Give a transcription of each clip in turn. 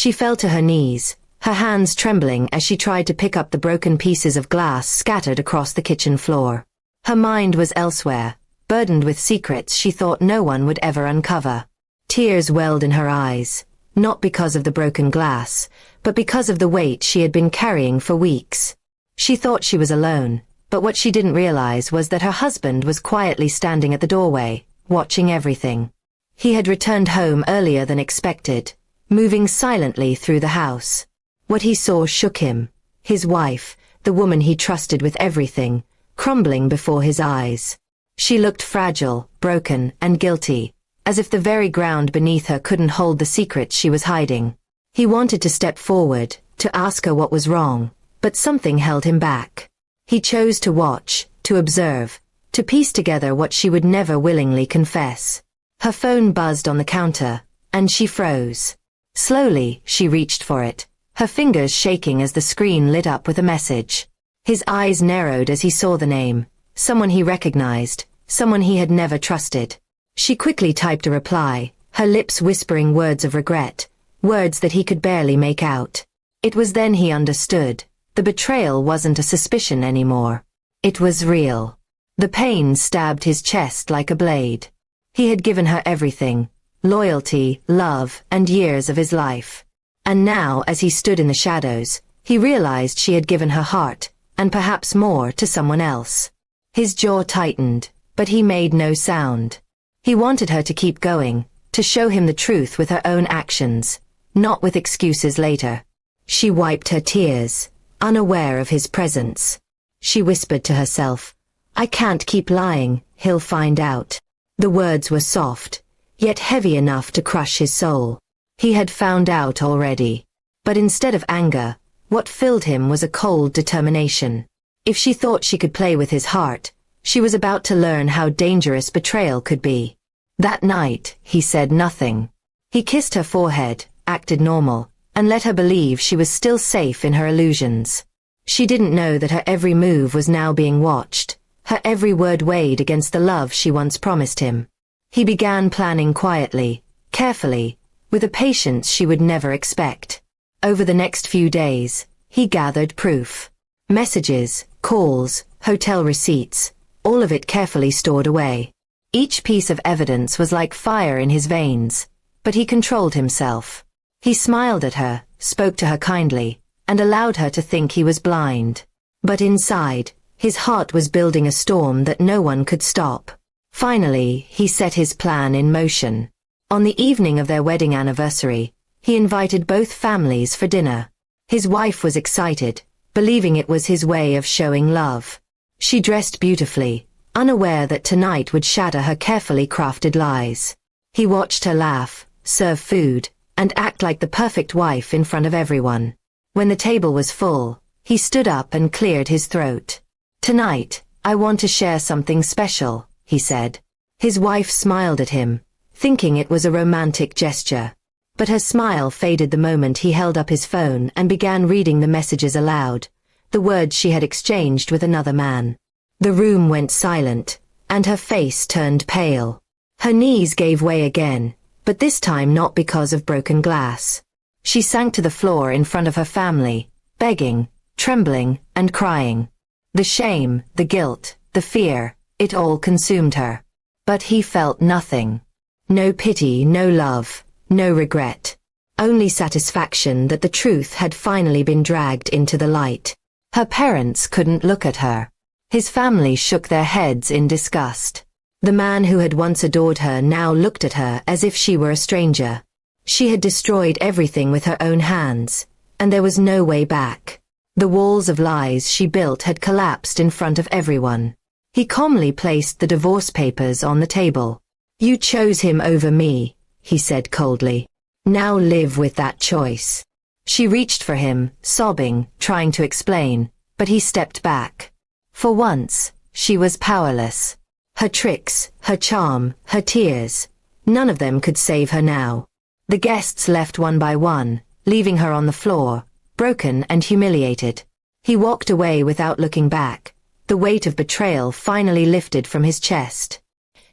She fell to her knees, her hands trembling as she tried to pick up the broken pieces of glass scattered across the kitchen floor. Her mind was elsewhere, burdened with secrets she thought no one would ever uncover. Tears welled in her eyes, not because of the broken glass, but because of the weight she had been carrying for weeks. She thought she was alone, but what she didn't realize was that her husband was quietly standing at the doorway, watching everything. He had returned home earlier than expected, moving silently through the house. What he saw shook him. His wife, the woman he trusted with everything, crumbling before his eyes. She looked fragile, broken, and guilty, as if the very ground beneath her couldn't hold the secrets she was hiding. He wanted to step forward, to ask her what was wrong, but something held him back. He chose to watch, to observe, to piece together what she would never willingly confess. Her phone buzzed on the counter, and she froze. Slowly, she reached for it, her fingers shaking as the screen lit up with a message. His eyes narrowed as he saw the name, someone he recognized, someone he had never trusted. She quickly typed a reply, her lips whispering words of regret, words that he could barely make out. It was then he understood. The betrayal wasn't a suspicion anymore. It was real. The pain stabbed his chest like a blade. He had given her everything, loyalty, love, and years of his life. And now, as he stood in the shadows, he realized she had given her heart, and perhaps more, to someone else. His jaw tightened, but he made no sound. He wanted her to keep going, to show him the truth with her own actions, not with excuses later. She wiped her tears, unaware of his presence. She whispered to herself, "I can't keep lying, he'll find out." The words were soft, yet heavy enough to crush his soul. He had found out already. But instead of anger, what filled him was a cold determination. If she thought she could play with his heart, she was about to learn how dangerous betrayal could be. That night, he said nothing. He kissed her forehead, acted normal, and let her believe she was still safe in her illusions. She didn't know that her every move was now being watched, her every word weighed against the love she once promised him. He began planning quietly, carefully, with a patience she would never expect. Over the next few days, he gathered proof. Messages, calls, hotel receipts, all of it carefully stored away. Each piece of evidence was like fire in his veins, but he controlled himself. He smiled at her, spoke to her kindly, and allowed her to think he was blind. But inside, his heart was building a storm that no one could stop. Finally, he set his plan in motion. On the evening of their wedding anniversary, he invited both families for dinner. His wife was excited, believing it was his way of showing love. She dressed beautifully, unaware that tonight would shatter her carefully crafted lies. He watched her laugh, serve food, and act like the perfect wife in front of everyone. When the table was full, he stood up and cleared his throat. "Tonight, I want to share something special," he said. His wife smiled at him, thinking it was a romantic gesture. But her smile faded the moment he held up his phone and began reading the messages aloud, the words she had exchanged with another man. The room went silent, and her face turned pale. Her knees gave way again, but this time not because of broken glass. She sank to the floor in front of her family, begging, trembling, and crying. The shame, the guilt, the fear, it all consumed her. But he felt nothing. No pity, no love, no regret. Only satisfaction that the truth had finally been dragged into the light. Her parents couldn't look at her. His family shook their heads in disgust. The man who had once adored her now looked at her as if she were a stranger. She had destroyed everything with her own hands, and there was no way back. The walls of lies she built had collapsed in front of everyone. He calmly placed the divorce papers on the table. "You chose him over me," he said coldly. "Now live with that choice." She reached for him, sobbing, trying to explain, but he stepped back. For once, she was powerless. Her tricks, her charm, her tears, none of them could save her now. The guests left one by one, leaving her on the floor, broken and humiliated. He walked away without looking back, the weight of betrayal finally lifted from his chest.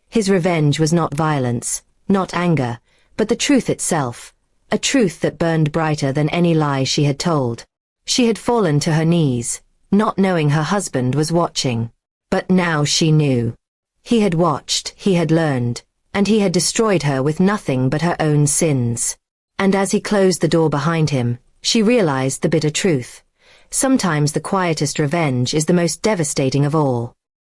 His revenge was not violence, not anger, but the truth itself, a truth that burned brighter than any lie she had told. She had fallen to her knees, not knowing her husband was watching. But now she knew. He had watched, he had learned, and he had destroyed her with nothing but her own sins. And as he closed the door behind him, she realized the bitter truth. Sometimes the quietest revenge is the most devastating of all.